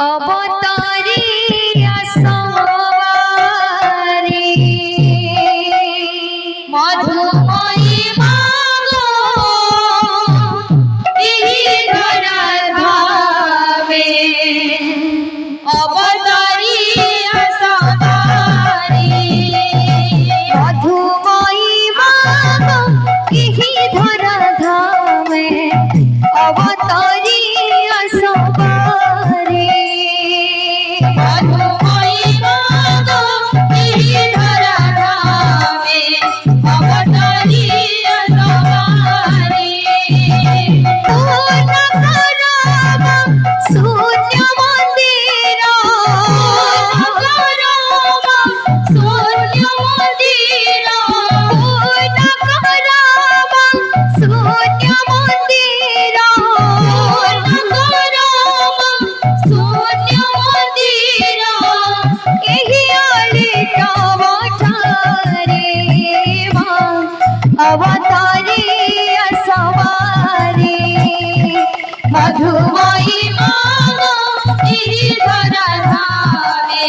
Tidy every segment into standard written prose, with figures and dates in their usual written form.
অবতারিয়া সবারি মধুময়ী মাগো এই ধরা ধামে অবতারিয়া সবারি মধুময়ী মাগো এই ধরা ধামে অবতারিয়া সবারি মধুময়ী মাগো এই ধরা ধামে অবতারিয়া সবারি শূন্য মন্দির শূন্য মন্দির শূন্য মন্দির শূন্য মন্দির এই অলিটা বঠারে অবতারিয়া সবারি মধুময়ী মাগো এই ধরা ধামে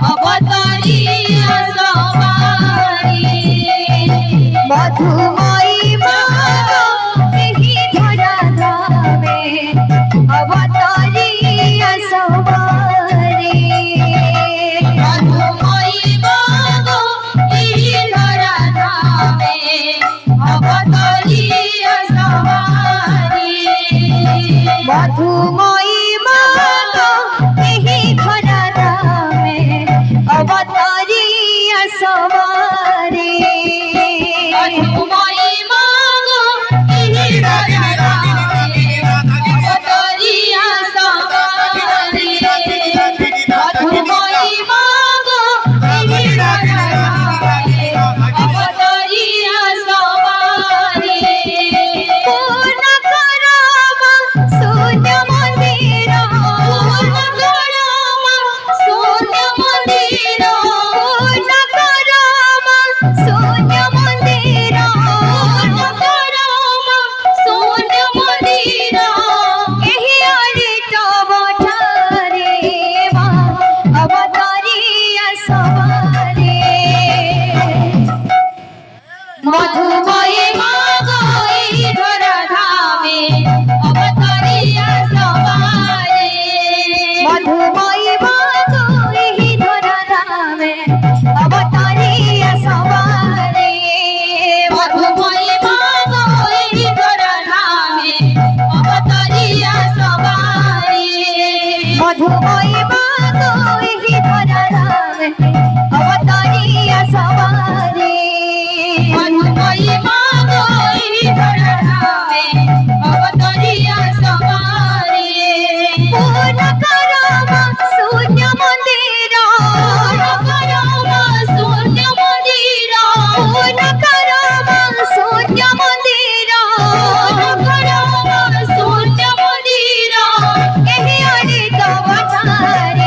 অবতারিয়া সবারি মধুময়ী মাগো এই ধরা ধামে অবতারিয়া সবারি মধুময়ী মাগো এই ধরা ধামে অবতারিয়া সবারি মধুময়ী মাগো এই ধরা ধামে অবতারিয়া সবারি মধুময়ী মাগো এই ধরা ধামে অবতারিয়া সবারি মধুময়ী মাগো এই ধরা ধামে অবতারিয়া সবারি পূর্ণ করো মা শূন্য মন্দির পূর্ণ করো মা শূন্য মন্দির পূর্ণ করো মা শূন্য মন্দির পূর্ণ করো মা শূন্য মন্দির এই অলিটা বঠারে মা অবতারিয়া সবারি মধুময়ী মাগো এই ধরা ধামে অবতারিয়া সবারি মধুময়ী মাগো এই ধরা ধামে অবতারিয়া সবারি মধুময়ী মাগো এই ধরা ধামে অবতারিয়া সবারি মধুময়ী মাগো এই ধরা ধামে অবতারিয়া সবারি মধুময়ী মাগো এই ধরা ধামে অবতারিয়া সবারি পূর্ণ করো মা শূন্য মন্দির পূর্ণ করো মা শূন্য মন্দির পূর্ণ করো মা শূন্য মন্দির পূর্ণ করো মা শূন্য মন্দির এই অলিটা বঠারে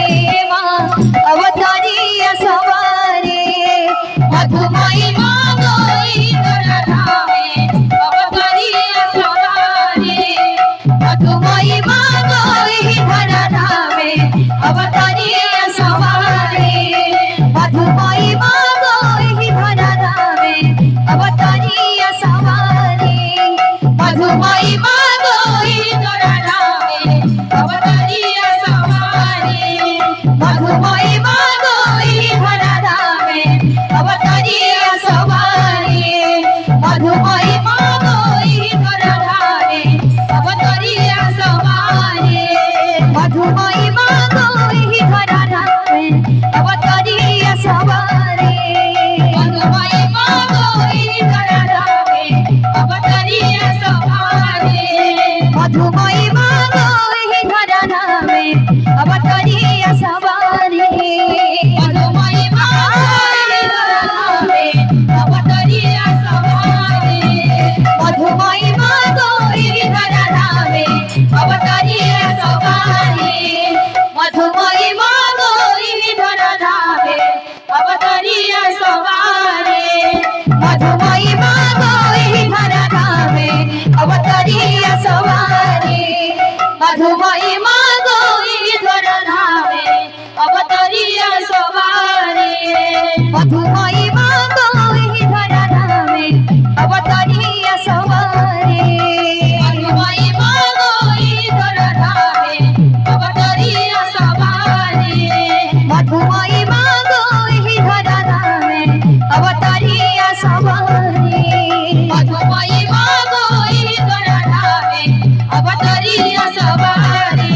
सवारी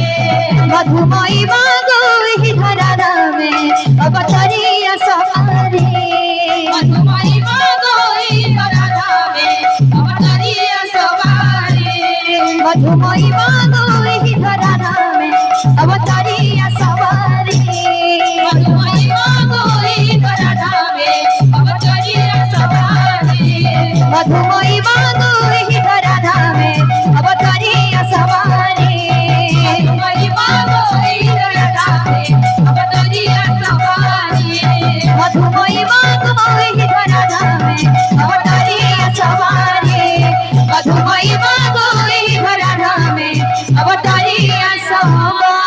मधुमयी मागो ही धरा धामे अवतरिया सवारी मधुमयी मागो ही धरा धामे अवतरिया सवारी मधुमयी मागो ही धरा धामे अवतरिया सवारी मधुमयी मागो ही धरा धामे अवतरिया सवारी मधुमयी मागो ही धरा धामे अवतरिया सवारी मधुमयी मागो ही धरा धामे अवतरिया सवारी मधुमयी मागो ही धरा धामे अवतरिया सवारी मधुमयी मागो ही धरा धामे अवतरिया सवारी